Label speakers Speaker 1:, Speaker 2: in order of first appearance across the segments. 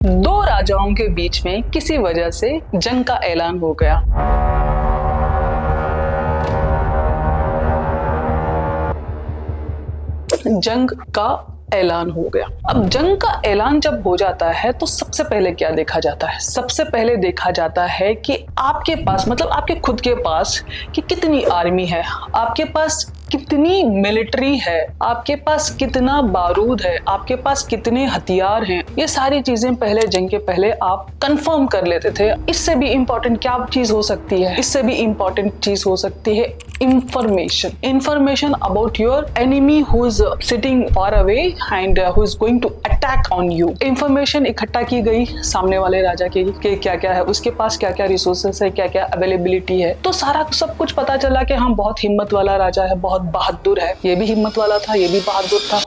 Speaker 1: दो राजाओं के बीच में किसी वजह से जंग का ऐलान हो गया। जंग का ऐलान हो गया। अब जंग का ऐलान जब हो जाता है तो सबसे पहले क्या देखा जाता है? सबसे पहले देखा जाता है कि आपके पास, मतलब आपके खुद के पास, कि कितनी आर्मी है, आपके पास कितनी मिलिट्री है, आपके पास कितना बारूद है, आपके पास कितने हथियार हैं। ये सारी चीजें पहले जंग के पहले आप कंफर्म कर लेते थे। इससे भी इंपॉर्टेंट क्या चीज हो सकती है? इससे भी इंपॉर्टेंट चीज हो सकती है information about your enemy who is sitting far away and who is going to attack on you. Information इकट्ठा की गई सामने वाले राजा के क्या क्या है, उसके पास क्या क्या रिसोर्सेस है, क्या क्या अवेलेबिलिटी है। तो सारा सब कुछ पता चला कि हाँ, बहुत हिम्मत वाला राजा है, बहुत बहादुर है। ये भी हिम्मत वाला था, ये भी बहादुर था।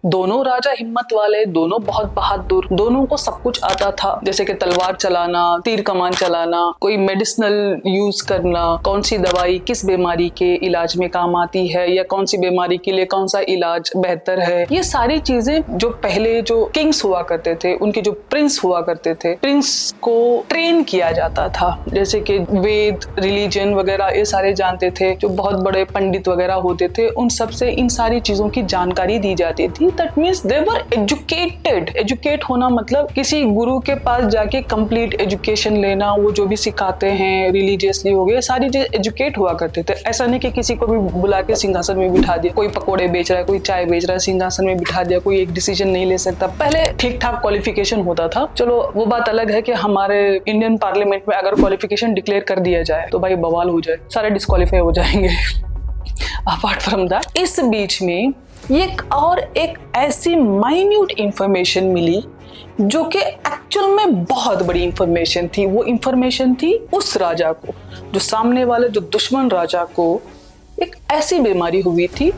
Speaker 1: दोनों राजा हिम्मत वाले, दोनों बहुत बहादुर, दोनों को सब कुछ आता था, जैसे कि तलवार चलाना, तीर कमान चलाना, कोई मेडिसिनल यूज करना, कौन सी दवाई किस बीमारी के इलाज में काम आती है, या कौन सी बीमारी के लिए कौन सा इलाज बेहतर है। ये सारी चीजें जो पहले जो किंग्स हुआ करते थे, उनके जो प्रिंस हुआ करते थे, प्रिंस को ट्रेन किया जाता था। जैसे कि वेद, रिलीजन वगैरह ये सारे जानते थे। जो बहुत बड़े पंडित वगैरह होते थे, उन सबसे इन सारी चीजों की जानकारी दी जाती थी। That means they were educated. Educate होना मतलब किसी गुरु के पास जाके कंप्लीट एजुकेशन लेना, वो जो भी सिखाते हैं रिलीजियसली हो गए, सारी चीज एजुकेट हुआ करते थे। ऐसा नहीं कि किसी को भी बुला के सिंहासन में बिठा दिया, कोई पकोड़े बेच रहा है, कोई चाय बेच रहा है, सिंहासन में बिठा दिया, कोई एक डिसीजन नहीं ले सकता। पहले ठीक ठाक क्वालिफिकेशन होता था। चलो वो बात अलग है कि हमारे इंडियन पार्लियामेंट में अगर क्वालिफिकेशन डिक्लेयर कर दिया जाए तो भाई बवाल हो जाए, सारे डिस्क्वालीफाई हो जाएंगे। अपार्ट फ्रॉम दैट, इस बीच में एक ऐसी माइन्यूट इंफॉर्मेशन मिली जो कि एक्चुअल में बहुत बड़ी इंफॉर्मेशन थी। वो इंफॉर्मेशन थी उस राजा को, जो सामने वाले, जो दुश्मन राजा को एक ऐसी बीमारी हुई थी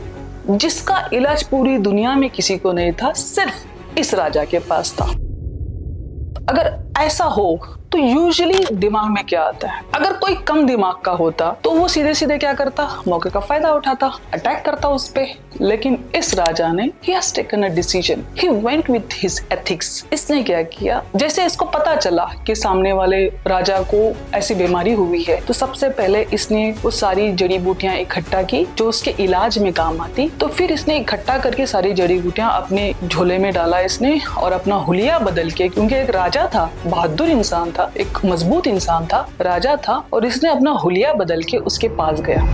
Speaker 1: जिसका इलाज पूरी दुनिया में किसी को नहीं था, सिर्फ इस राजा के पास था। अगर ऐसा हो तो यूजुअली दिमाग में क्या आता है? अगर कोई कम दिमाग का होता तो वो सीधे सीधे क्या करता? मौके का फायदा उठाता, अटैक करता उस पे। लेकिन इस राजा ने he has taken a decision. He went with his ethics. इसने क्या किया? जैसे इसको पता चला कि सामने वाले राजा को ऐसी बीमारी हुई है, तो सबसे पहले इसने वो सारी जड़ी बूटियां इकट्ठा की जो उसके इलाज में काम आती। तो फिर इसने इकट्ठा करके सारी जड़ी बूटियां अपने झोले में डाला इसने, और अपना हुलिया बदल के, क्योंकि एक राजा था, बहादुर इंसान था, एक मजबूत इंसान था, राजा था, और इसने अपना हुलिया बदल के उसके पास गया।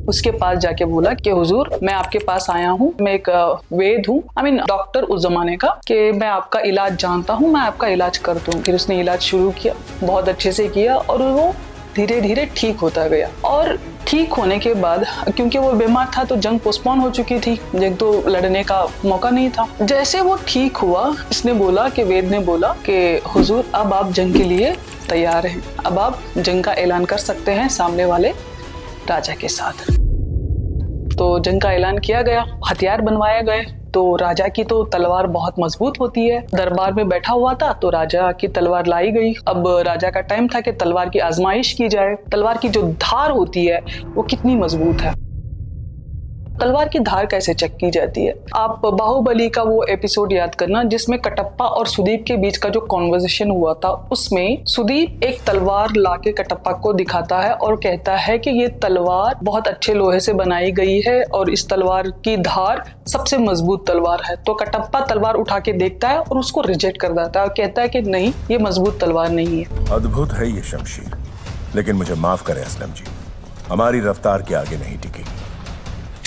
Speaker 1: उसके पास जाके बोला कि हुजूर, मैं आपके पास आया हूँ, मैं एक वेद हूँ, डॉक्टर उस जमाने का, कि मैं आपका इलाज जानता हूँ, मैं आपका इलाज कर दूँ। फिर उसने इलाज शुरू किया, बहुत अच्छे से किया, और वो धीरे धीरे ठीक होता गया। और ठीक होने के बाद, क्योंकि वो बीमार था तो जंग पोस्टपोन हो चुकी थी, जंग तो लड़ने का मौका नहीं था। जैसे वो ठीक हुआ, इसने बोला कि वेद ने बोला कि हुजूर, अब आप जंग के लिए तैयार हैं, अब आप जंग का ऐलान कर सकते हैं सामने वाले राजा के साथ। तो जंग का ऐलान किया गया, हथियार बनवाए गए। तो राजा की तो तलवार बहुत मजबूत होती है, दरबार में बैठा हुआ था तो राजा की तलवार लाई गई। अब राजा का टाइम था कि तलवार की आजमाइश की जाए। तलवार की जो धार होती है वो कितनी मजबूत है। तलवार की धार कैसे चेक की जाती है? आप बाहुबली का वो एपिसोड याद करना जिसमें कटप्पा और सुदीप के बीच का जो कॉन्वर्सेशन हुआ था, उसमें सुदीप एक तलवार लाके कटप्पा को दिखाता है और कहता है कि ये तलवार बहुत अच्छे लोहे से बनाई गई है और इस तलवार की धार सबसे मजबूत तलवार है। तो कटप्पा तलवार उठा के देखता है और उसको रिजेक्ट कर देता है और कहता है कि नहीं, ये मजबूत तलवार नहीं है।
Speaker 2: अद्भुत है ये शमशीर, लेकिन मुझे माफ करें असलम जी, हमारी रफ्तार के आगे नहीं टिकेगी।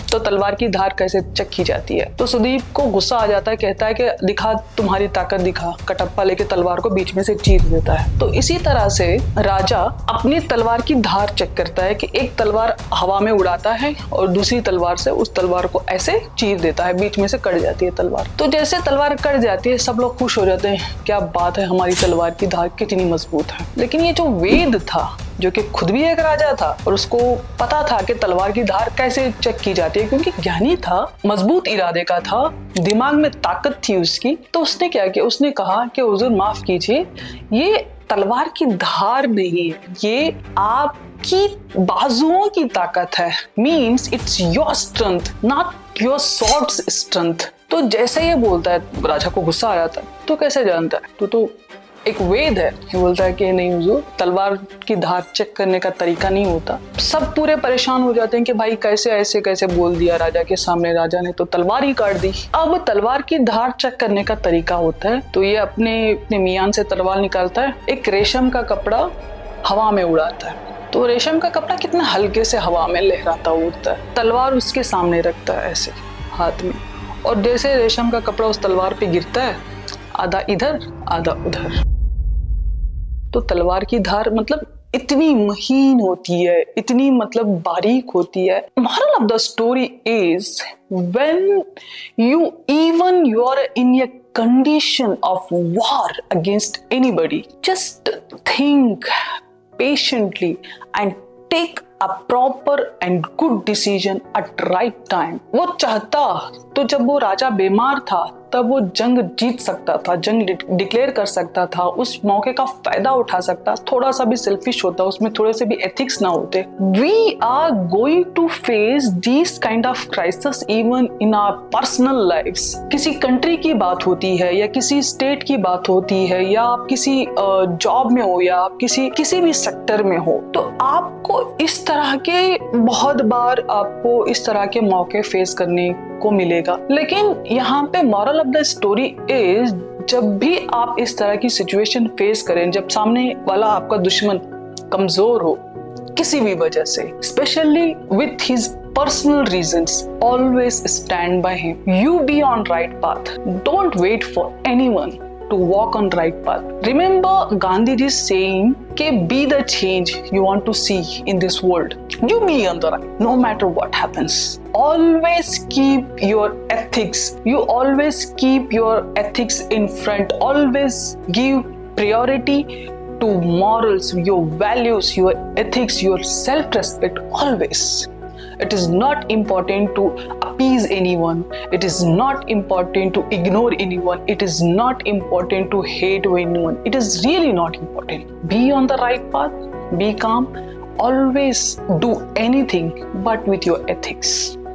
Speaker 1: तो तलवार की धार कैसे चेक की जाती है? तो सुदीप को गुस्सा आ जाता है, कहता है कि दिखा, तुम्हारी ताकत दिखा। कटप्पा लेके तलवार को बीच में से चीर देता है। तो इसी तरह से राजा अपनी तलवार की धार चेक करता है कि एक तलवार हवा में उड़ाता है और दूसरी तलवार से उस तलवार को ऐसे चीर देता है, बीच में से कट जाती है तलवार। तो जैसे तलवार कट जाती है, सब लोग खुश हो जाते हैं, क्या बात है, हमारी तलवार की धार कितनी मजबूत है। लेकिन ये जो वेद था, जो कि खुद भी एक राजा था और उसको पता था कि तलवार की धार कैसे चेक की जाती है, क्योंकि ज्ञानी था, मजबूत इरादे का था, दिमाग में ताकत थी उसकी। तो उसने क्या किया? उसने कहा कि हुजूर माफ कीजिए, ये तलवार की धार नहीं है, ये आपकी बाजुओं की ताकत है। Means it's your strength, not your swords strength. तो जैसे ये बोलता है, राजा को गुस्सा आ जाता है, तो कैसे जानता है? तो एक वेद है, ये बोलता है कि नहीं हुजूर, तलवार की धार चेक करने का तरीका नहीं होता। सब पूरे परेशान हो जाते हैं कि भाई कैसे ऐसे कैसे बोल दिया राजा के सामने, राजा ने तो तलवार ही काट दी। अब तलवार की धार चेक करने का तरीका होता है, तो ये अपने मियान से तलवार निकालता है, एक रेशम का कपड़ा हवा में उड़ाता है। तो रेशम का कपड़ा कितना हल्के से हवा में लहराता उड़ता है, तलवार उसके सामने रखता है ऐसे हाथ में, और जैसे रेशम का कपड़ा उस तलवार पे गिरता है, आधा इधर आधा उधर, तो तलवार की धार मतलब इतनी महीन होती है, इतनी मतलब बारीक होती है। Moral of the story is when you are in a condition of war against anybody, just think patiently and take a proper and good decision at right time। वो चाहता तो जब वो राजा बीमार था तब वो जंग जीत सकता था, जंग डिक्लेयर कर सकता था, उस मौके का फायदा उठा सकता, थोड़ा सा भी सेल्फिश होता, उसमें थोड़े से भी एथिक्स ना होते। We are going to face this kind of crisis even in our personal lives. किसी कंट्री की बात होती है या किसी स्टेट की बात होती है, या आप किसी जॉब में हो या आप किसी भी सेक्टर में हो, तो आपको इस तरह के बहुत बार आपको इस तरह के मौके फेस करने को मिलेगा। लेकिन यहाँ पे moral of the story is, जब भी आप इस तरह की सिचुएशन फेस करें, जब सामने वाला आपका दुश्मन कमजोर हो किसी भी वजह से, specially with his personal reasons, always stand by him. You be on right path. Don't wait for anyone to walk on right path. Remember Gandhiji's saying कि be the change you want to see in this world. You be on the right, no matter what happens. Always keep your ethics. You always keep your ethics in front. Always give priority to morals, your values, your ethics, your self-respect. Always. It is not important to appease anyone. It is not important to ignore anyone. It is not important to hate anyone. It is really not important. Be on the right path. Be calm. Always do anything but with your ethics.